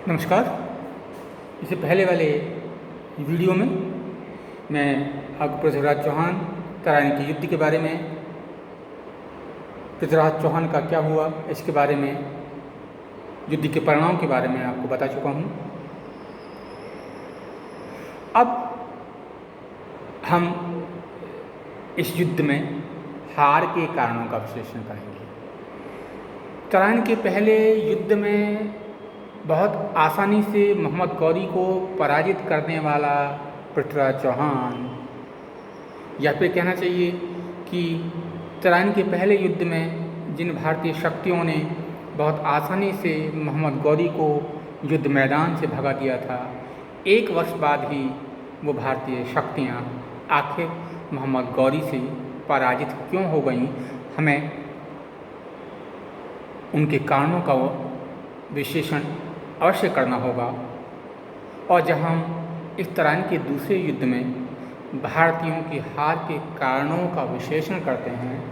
नमस्कार। इससे पहले वाले वीडियो में मैं आपको पृथ्वीराज चौहान तराइन के युद्ध के बारे में, पृथ्वीराज चौहान का क्या हुआ इसके बारे में, युद्ध के परिणाम के बारे में आपको बता चुका हूँ। अब हम इस युद्ध में हार के कारणों का विश्लेषण करेंगे। तराइन के पहले युद्ध में बहुत आसानी से मोहम्मद गौरी को पराजित करने वाला पृथ्वीराज चौहान, या फिर कहना चाहिए कि तराइन के पहले युद्ध में जिन भारतीय शक्तियों ने बहुत आसानी से मोहम्मद गौरी को युद्ध मैदान से भगा दिया था, एक वर्ष बाद ही वो भारतीय शक्तियाँ आखिर मोहम्मद गौरी से पराजित क्यों हो गईं, हमें उनके कारणों का विश्लेषण अवश्य करना होगा। और जब हम इस तराइन के दूसरे युद्ध में भारतीयों की हार के कारणों का विश्लेषण करते हैं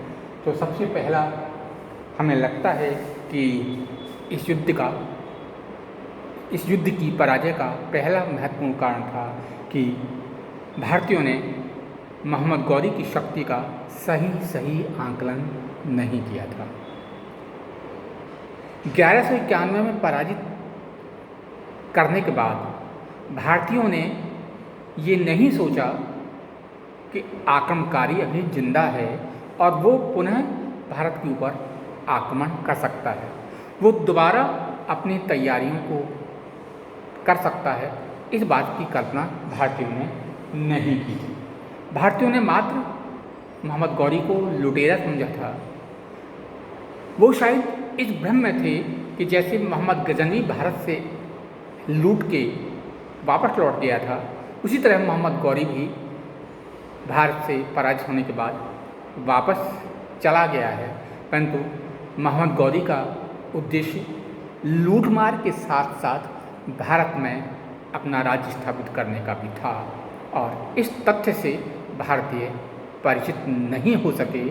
तो सबसे पहला हमें लगता है कि इस युद्ध की पराजय का पहला महत्वपूर्ण कारण था कि भारतीयों ने मोहम्मद गौरी की शक्ति का सही आंकलन नहीं किया था। 1191 में पराजित करने के बाद भारतीयों ने ये नहीं सोचा कि आक्रमणकारी अभी जिंदा है और वो पुनः भारत के ऊपर आक्रमण कर सकता है, वो दोबारा अपनी तैयारियों को कर सकता है। इस बात की कल्पना भारतीयों ने नहीं की थी। भारतीयों ने मात्र मोहम्मद गौरी को लुटेरा समझा था। वो शायद इस भ्रम में थे कि जैसे मोहम्मद गजनवी भारत से लूट के वापस लौट गया था, उसी तरह मोहम्मद गौरी भी भारत से पराजित होने के बाद वापस चला गया है। परंतु मोहम्मद गौरी का उद्देश्य लूटमार के साथ साथ भारत में अपना राज्य स्थापित करने का भी था, और इस तथ्य से भारतीय परिचित नहीं हो सके।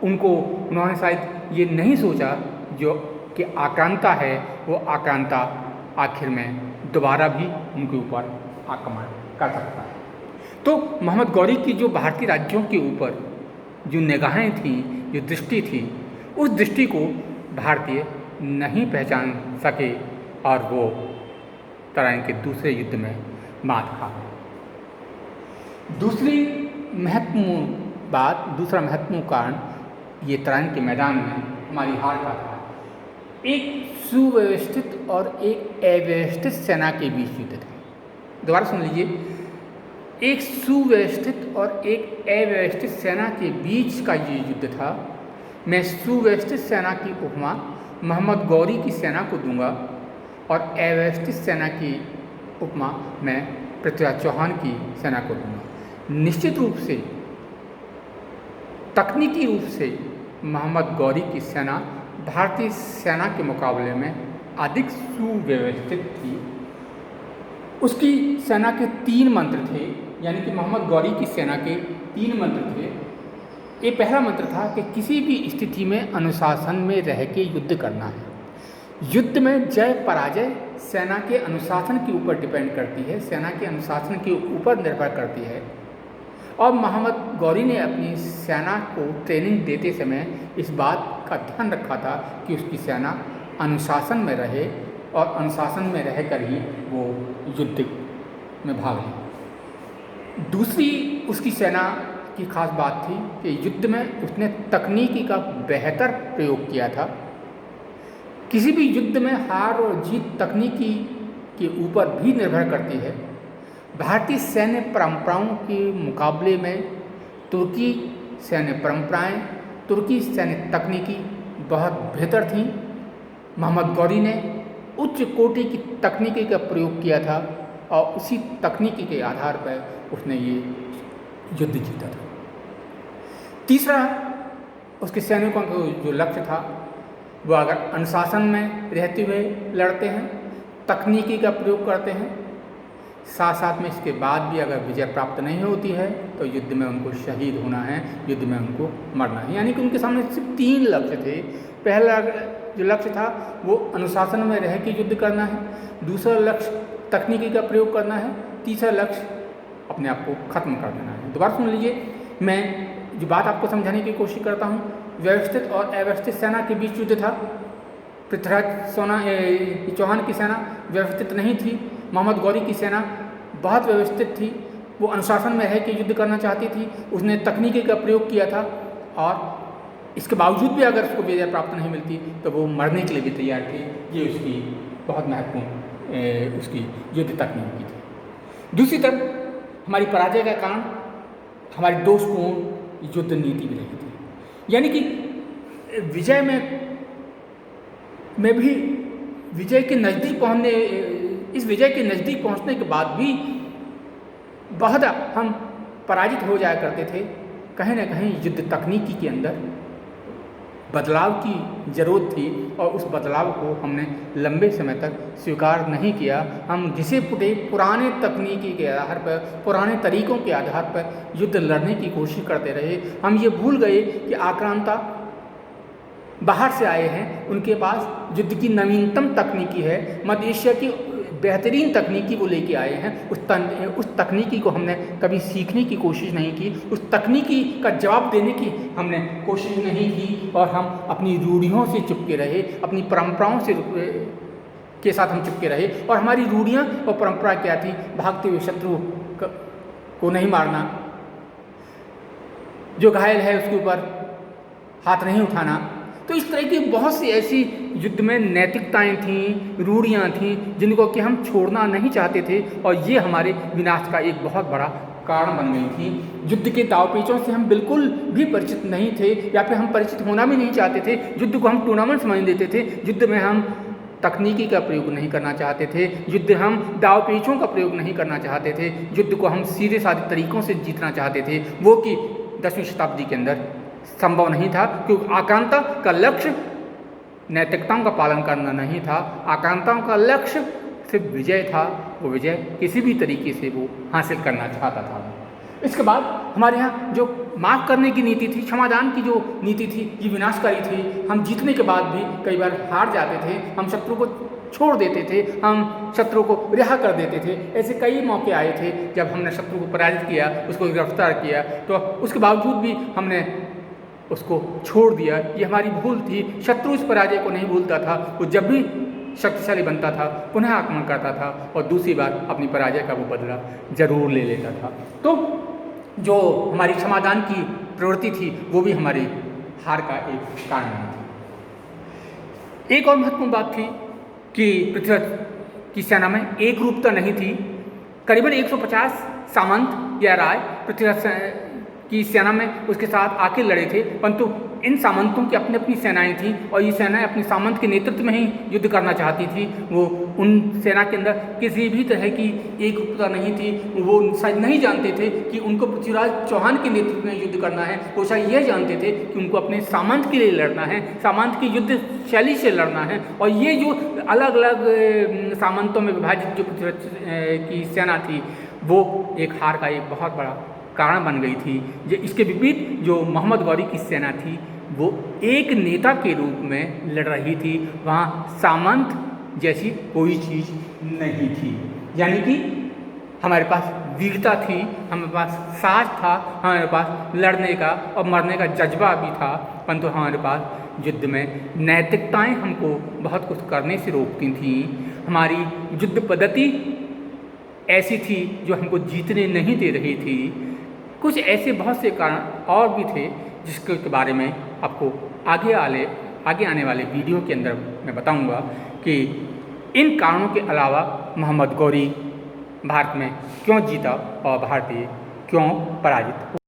उन्होंने शायद ये नहीं सोचा जो कि आक्रांता है, वो आक्रांता आखिर में दोबारा भी उनके ऊपर आक्रमण कर सकता है। तो मोहम्मद गौरी की जो भारतीय राज्यों के ऊपर जो निगाहें थीं, जो दृष्टि थी, उस दृष्टि को भारतीय नहीं पहचान सके और वो तराइन के दूसरे युद्ध में मात खा गए। दूसरा महत्वपूर्ण कारण ये तराइन के मैदान में हमारी हार का था। एक सुव्यवस्थित और एक अव्यवस्थित सेना के बीच युद्ध था। दोबारा सुन लीजिए, एक सुव्यवस्थित और एक अव्यवस्थित सेना के बीच का ये युद्ध था। मैं सुव्यवस्थित सेना की उपमा मोहम्मद गौरी की सेना को दूंगा और अव्यवस्थित सेना की उपमा मैं पृथ्वीराज चौहान की सेना को दूंगा। निश्चित रूप से, तकनीकी रूप से मोहम्मद गौरी की सेना भारतीय सेना के मुकाबले में अधिक सुव्यवस्थित थी। उसकी सेना के 3 मंत्र थे, यानी कि मोहम्मद गौरी की सेना के 3 मंत्र थे। ये पहला मंत्र था कि किसी भी स्थिति में अनुशासन में रह के युद्ध करना है। युद्ध में जय पराजय सेना के अनुशासन के ऊपर डिपेंड करती है, सेना के अनुशासन के ऊपर निर्भर करती है। और मोहम्मद गौरी ने अपनी सेना को ट्रेनिंग देते समय इस बात का ध्यान रखा था कि उसकी सेना अनुशासन में रहे और अनुशासन में रहकर ही वो युद्ध में भाग ले। दूसरी उसकी सेना की खास बात थी कि युद्ध में उसने तकनीकी का बेहतर प्रयोग किया था। किसी भी युद्ध में हार और जीत तकनीकी के ऊपर भी निर्भर करती है। भारतीय सैन्य परंपराओं के मुकाबले में तुर्की सैन्य परंपराएं, तुर्की सैन्य तकनीकी बहुत बेहतर थीं। मोहम्मद गौरी ने उच्च कोटि की तकनीकी का प्रयोग किया था और उसी तकनीकी के आधार पर उसने ये युद्ध जीता था। तीसरा उसके सैनिकों का जो लक्ष्य था, वो अगर अनुशासन में रहते हुए लड़ते हैं, तकनीकी का प्रयोग करते हैं, साथ साथ में इसके बाद भी अगर विजय प्राप्त नहीं होती है तो युद्ध में उनको शहीद होना है, युद्ध में उनको मरना है। यानी कि उनके सामने सिर्फ 3 लक्ष्य थे। पहला जो लक्ष्य था वो अनुशासन में रह के युद्ध करना है, दूसरा लक्ष्य तकनीकी का प्रयोग करना है, तीसरा लक्ष्य अपने आप को खत्म कर देना है। दोबारा सुन लीजिए, मैं जो बात आपको समझाने की कोशिश करता हूँ। व्यवस्थित और अव्यवस्थित सेना के बीच युद्ध था। पृथ्वीराज चौहान की सेना व्यवस्थित नहीं थी, मोहम्मद गौरी की सेना बहुत व्यवस्थित थी। वो अनुशासन में रह के युद्ध करना चाहती थी, उसने तकनीकी का प्रयोग किया था और इसके बावजूद भी अगर उसको विजय प्राप्त नहीं मिलती तो वो मरने के लिए भी तैयार थी। ये उसकी बहुत महत्वपूर्ण उसकी युद्ध तकनीक की थी। दूसरी तरफ हमारी पराजय का कारण हमारी दोषपूर्ण युद्ध नीति भी रही थी। यानी कि विजय में भी विजय के नज़दीक पहुँचने इस विजय के नज़दीक पहुँचने के बाद भी बहुत हम पराजित हो जाया करते थे। कहीं ना कहीं युद्ध तकनीकी के अंदर बदलाव की ज़रूरत थी और उस बदलाव को हमने लंबे समय तक स्वीकार नहीं किया। हम घिसे पुटे पुराने तकनीकी के आधार पर, पुराने तरीक़ों के आधार पर युद्ध लड़ने की कोशिश करते रहे। हम ये भूल गए कि आक्रांता बाहर से आए हैं, उनके पास युद्ध की नवीनतम तकनीकी है, मध्य एशिया की बेहतरीन तकनीकी वो लेके आए हैं। उस तकनीकी को हमने कभी सीखने की कोशिश नहीं की, उस तकनीकी का जवाब देने की हमने कोशिश नहीं की और हम अपनी रूढ़ियों से चिपके रहे, अपनी परंपराओं से के साथ हम चिपके रहे। और हमारी रूढ़ियाँ और परंपरा क्या थी? भागते हुए शत्रु को नहीं मारना, जो घायल है उसके ऊपर हाथ नहीं उठाना। तो इस तरह की बहुत सी ऐसी युद्ध में नैतिकताएं थीं, रूढ़ियाँ थीं जिनको कि हम छोड़ना नहीं चाहते थे और ये हमारे विनाश का एक बहुत बड़ा कारण बन गई थी। युद्ध के दावपेचों से हम बिल्कुल भी परिचित नहीं थे या फिर हम परिचित होना भी नहीं चाहते थे। युद्ध को हम टूर्नामेंट समझ लेते थे। युद्ध में हम तकनीकी का प्रयोग नहीं करना चाहते थे, युद्ध हम दावपेचों का प्रयोग नहीं करना चाहते थे, युद्ध को हम सीधे साधे तरीक़ों से जीतना चाहते थे, वो कि 10वीं शताब्दी के अंदर संभव नहीं था। क्योंकि आक्रांता का लक्ष्य नैतिकताओं का पालन करना नहीं था, आक्रांताओं का लक्ष्य सिर्फ विजय था। वो विजय किसी भी तरीके से वो हासिल करना चाहता था। इसके बाद हमारे यहाँ जो माफ़ करने की नीति थी, क्षमादान की जो नीति थी, ये विनाशकारी थी। हम जीतने के बाद भी कई बार हार जाते थे, हम शत्रु को छोड़ देते थे, हम शत्रु को रिहा कर देते थे। ऐसे कई मौके आए थे जब हमने शत्रु को पराजित किया, उसको गिरफ्तार किया, तो उसके बावजूद भी हमने उसको छोड़ दिया। ये हमारी भूल थी। शत्रु इस पराजय को नहीं भूलता था, वो जब भी शक्तिशाली बनता था पुनः आक्रमण करता था और दूसरी बार अपनी पराजय का वो बदला जरूर ले लेता था। तो जो हमारी क्षमादान की प्रवृत्ति थी वो भी हमारी हार का एक कारण थी। एक और महत्वपूर्ण बात थी कि पृथ्वीराज की सेना में एक रूपता नहीं थी। करीबन 150 सामंत या राय पृथ्वीराज की सेना में उसके साथ आके लड़े थे, परंतु इन सामंतों की अपनी अपनी सेनाएं थीं और ये सेनाएं अपने सामंत के नेतृत्व में ही युद्ध करना चाहती थी। वो उन सेना के अंदर किसी भी तरह की एकरूपता नहीं थी। वो शायद नहीं जानते थे कि उनको पृथ्वीराज चौहान के नेतृत्व में युद्ध करना है। वो शायद यह जानते थे कि उनको अपने सामंत के लिए लड़ना है, सामंत की युद्ध शैली से लड़ना है। और ये जो अलग अलग सामंतों में विभाजित जो पृथ्वीराज की सेना थी वो एक हार का एक बहुत बड़ा कारण बन गई थी। जो इसके विपरीत जो मोहम्मद गौरी की सेना थी वो एक नेता के रूप में लड़ रही थी। वहाँ सामंत जैसी कोई चीज़ नहीं थी। यानी कि हमारे पास वीरता थी, हमारे पास साहस था, हमारे पास लड़ने का और मरने का जज्बा भी था, परंतु हमारे पास युद्ध में नैतिकताएं हमको बहुत कुछ करने से रोकती थीं। हमारी युद्ध पद्धति ऐसी थी जो हमको जीतने नहीं दे रही थी। कुछ ऐसे बहुत से कारण और भी थे जिसके बारे में आपको आगे आने वाले वीडियो के अंदर मैं बताऊंगा कि इन कारणों के अलावा मोहम्मद गौरी भारत में क्यों जीता और भारतीय क्यों पराजित हुआ।